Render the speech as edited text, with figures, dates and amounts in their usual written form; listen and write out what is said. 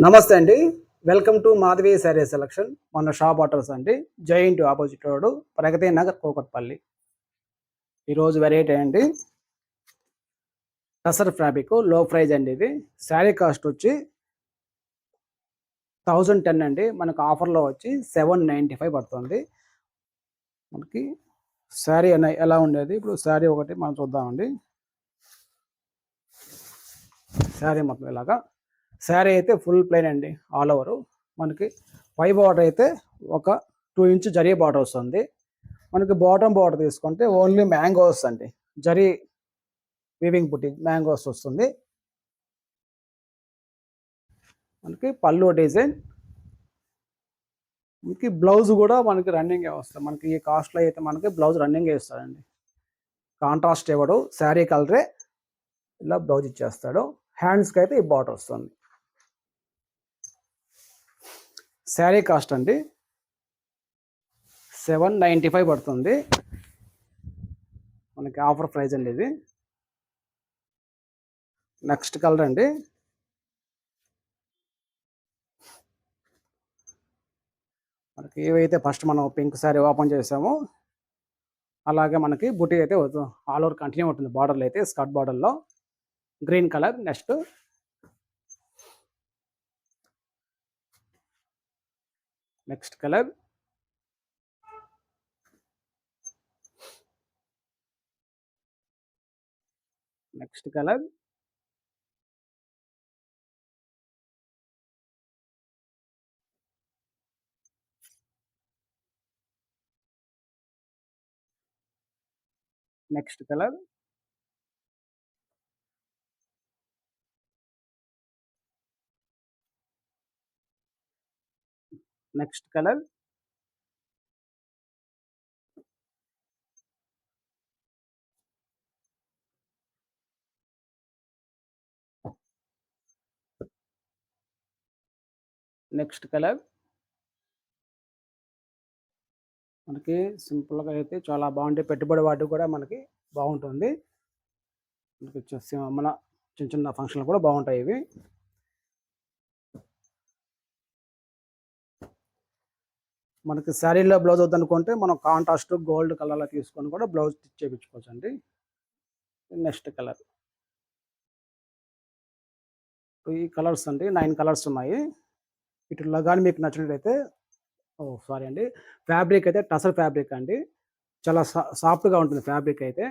నమస్తే అండి. Welcome to Madhavi sari selection. మన షాప్ అడ్రస్ అండి giant opposite road Pragathi Nagar Kukatpally. ఈరోజు వెరైటీ అండి టసర్ ఫ్యాబ్రిక్ లో ప్రైజ్ అండి. ఇది శారీ కాస్ట్ వచ్చి 1010 అండి. మనకు ఆఫర్లో వచ్చి 795 పడుతుంది. మనకి శారీ ఎలా ఉండేది ఇప్పుడు శారీ ఒకటి మనం చూద్దామండి. శారీ మొత్తం ఇలాగా శారీ అయితే ఫుల్ ప్లెయిన్ అండి. ఆల్ ఓవర్ మనకి పై బార్డర్ అయితే ఒక 2 ఇంచ్ జరీ బార్డర్ వస్తుంది. మనకి బాటమ్ బార్డర్ తీసుకుంటే ఓన్లీ మ్యాంగోస్ అండి, జరీ వీవింగ్ బుట్టి మ్యాంగోస్ వస్తుంది. మనకి పళ్ళు డిజైన్, మనకి బ్లౌజ్ కూడా మనకి రన్నింగ్ వస్తుంది. మనకి ఈ కాస్ట్లో అయితే మనకి బ్లౌజ్ రన్నింగ్ ఇస్తాడండి. కాంట్రాస్ట్ ఇవ్వడు, శారీ కలరే ఇలా బ్లౌజ్ ఇచ్చేస్తాడు. హ్యాండ్స్కి అయితే ఈ బార్డర్ వస్తుంది. శారీ కాస్ట్ అండి 795 పడుతుంది. మనకి ఆఫర్ ప్రైస్ అండి ఇది. నెక్స్ట్ కలర్ అండి మనకి ఏవైతే ఫస్ట్ మనం పింక్ శారీ ఓపెన్ చేసామో అలాగే మనకి బుట్టి అయితే ఆల్ ఓవర్ కంటిన్యూ ఉంటుంది. బార్డర్లో అయితే స్కర్ట్ బార్డర్లో green colour. Next colour, next colour, next colour, next colour, next colour. మనకి సింపుల్గా అయితే చాలా బాగుంటాయి. పెట్టుబడి వాటికి కూడా మనకి బాగుంటుంది. మనకి వచ్చేసి మన చిన్న చిన్న ఫంక్షన్లు కూడా బాగుంటాయి ఇవి. మనకి శారీలో బ్లౌజ్ వద్దనుకుంటే మనం కాంట్రాస్ట్ గోల్డ్ కలర్లో తీసుకొని కూడా బ్లౌజ్ స్టిచ్ చేయించుకోవచ్చు అండి. నెక్స్ట్ కలర్, ఈ కలర్స్ అండి 9 కలర్స్ ఉన్నాయి. వీటిలో కానీ మీకు నచ్చినట్లయితే సారీ అండి, ఫ్యాబ్రిక్ అయితే టసర్ ఫ్యాబ్రిక్ అండి. చాలా సాఫ్ట్గా ఉంటుంది ఫ్యాబ్రిక్ అయితే.